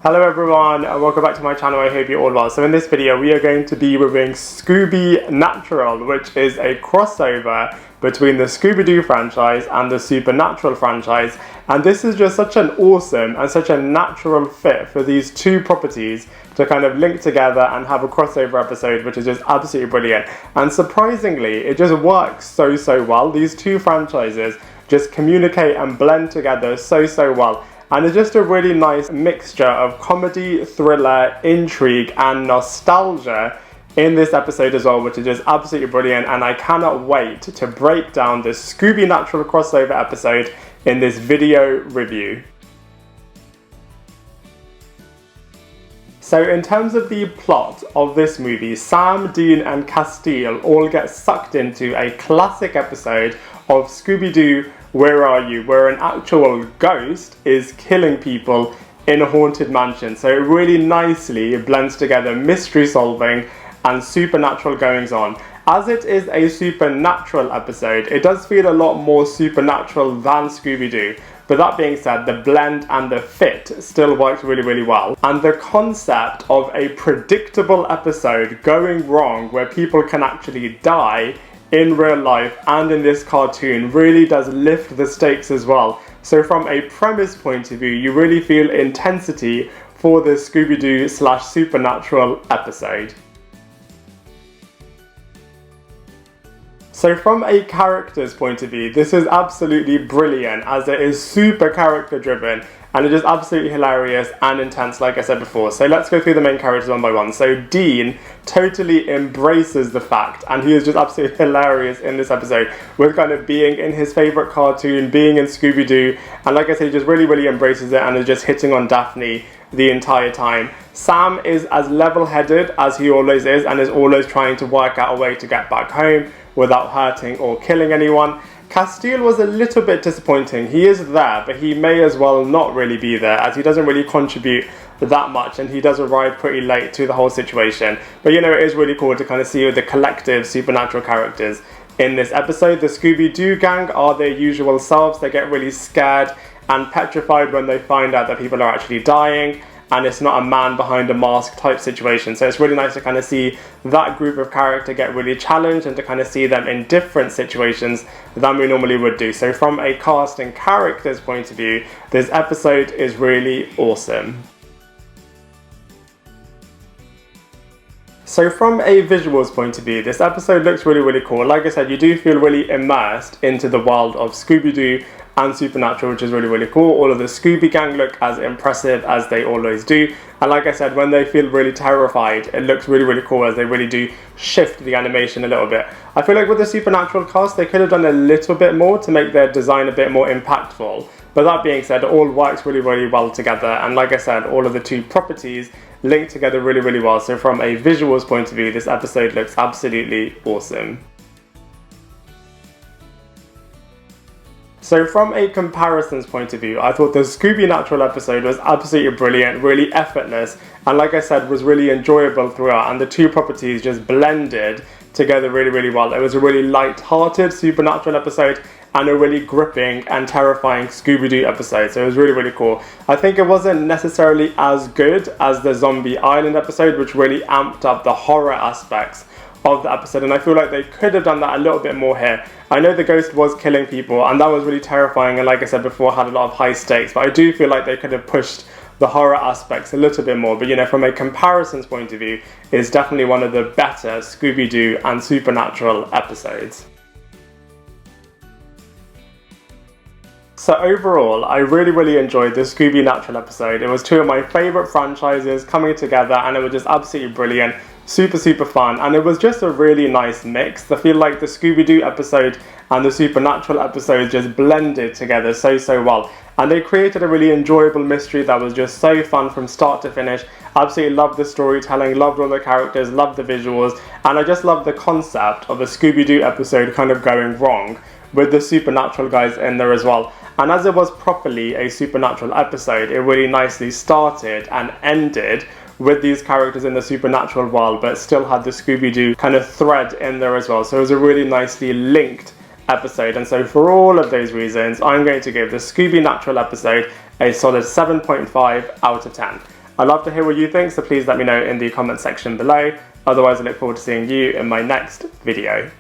Hello everyone and welcome back to my channel. I hope you're all well. So in this video we are going to be reviewing Scoobynatural, which is a crossover between the Scooby Doo franchise and the Supernatural franchise, and this is just such an awesome and such a natural fit for these two properties to kind of link together and have a crossover episode, which is just absolutely brilliant. And surprisingly, it just works so well. These two franchises just communicate and blend together so well. And it's just a really nice mixture of comedy, thriller, intrigue, and nostalgia in this episode as well, which is just absolutely brilliant. And I cannot wait to break down this Scoobynatural crossover episode in this video review. So in terms of the plot of this movie, Sam, Dean, and Castiel all get sucked into a classic episode of Scooby Doo, Where Are You?, where an actual ghost is killing people in a haunted mansion. So it really nicely blends together mystery solving and supernatural goings on. As it is a supernatural episode, it does feel a lot more supernatural than Scooby Doo. But that being said, the blend and the fit still works really well. And the concept of a predictable episode going wrong where people can actually die in real life and in this cartoon really does lift the stakes as well. So from a premise point of view, you really feel intensity for this Scooby Doo / Supernatural episode. So from a character's point of view, this is absolutely brilliant, as it is super character driven and it is absolutely hilarious and intense, like I said before. So let's go through the main characters one by one. So Dean totally embraces the fact, and he is just absolutely hilarious in this episode, with kind of being in his favourite cartoon, being in Scooby Doo, and like I said, he just really embraces it and is just hitting on Daphne the entire time. Sam is as level-headed as he always is and is always trying to work out a way to get back home without hurting or killing anyone. Castiel was a little bit disappointing. He is there, but he may as well not really be there, as he doesn't really contribute that much and he does arrive pretty late to the whole situation. But you know, it is really cool to kind of see the collective supernatural characters in this episode. The Scooby Doo gang are their usual selves. They get really scared and petrified when they find out that people are actually dying, and it's not a man behind a mask type situation. So it's really nice to kind of see that group of character get really challenged and to kind of see them in different situations than we normally would do. So from a cast and characters point of view, this episode is really awesome. So from a visuals point of view, this episode looks really cool. Like I said, you do feel really immersed into the world of Scooby Doo and Supernatural, which is really cool. All of the Scooby gang look as impressive as they always do, and like I said, when they feel really terrified, it looks really cool, as they really do shift the animation a little bit. I feel like with the Supernatural cast, they could have done a little bit more to make their design a bit more impactful. But that being said, it all works really well together, and like I said, all of the two properties link together really well. So from a visuals point of view, this episode looks absolutely awesome. So from a comparisons point of view, I thought the Scoobynatural episode was absolutely brilliant, really effortless, and like I said, was really enjoyable throughout, and the two properties just blended together really well. It was a really light-hearted Supernatural episode and a really gripping and terrifying Scooby Doo episode, so it was really cool. I think it wasn't necessarily as good as the Zombie Island episode, which really amped up the horror aspects of the episode, and I feel like they could have done that a little bit more here. I know the ghost was killing people and that was really terrifying, and like I said before, had a lot of high stakes, but I do feel like they could have pushed the horror aspects a little bit more. But you know, from a comparisons point of view, it's definitely one of the better Scooby Doo and Supernatural episodes. So overall, I really enjoyed the Scoobynatural episode. It was two of my favourite franchises coming together, and it was just absolutely brilliant, super fun, and it was just a really nice mix. I feel like the Scooby Doo episode and the Supernatural episode just blended together so well, and they created a really enjoyable mystery that was just so fun from start to finish. Absolutely loved the storytelling, loved all the characters, loved the visuals, and I just loved the concept of a Scooby Doo episode kind of going wrong with the Supernatural guys in there as well. And as it was properly a Supernatural episode, it really nicely started and ended with these characters in the Supernatural world, but still had the Scooby Doo kind of thread in there as well. So it was a really nicely linked episode, and so for all of those reasons, I'm going to give the Scoobynatural episode a solid 7.5 out of 10. I'd love to hear what you think, so please let me know in the comment section below. Otherwise, I look forward to seeing you in my next video.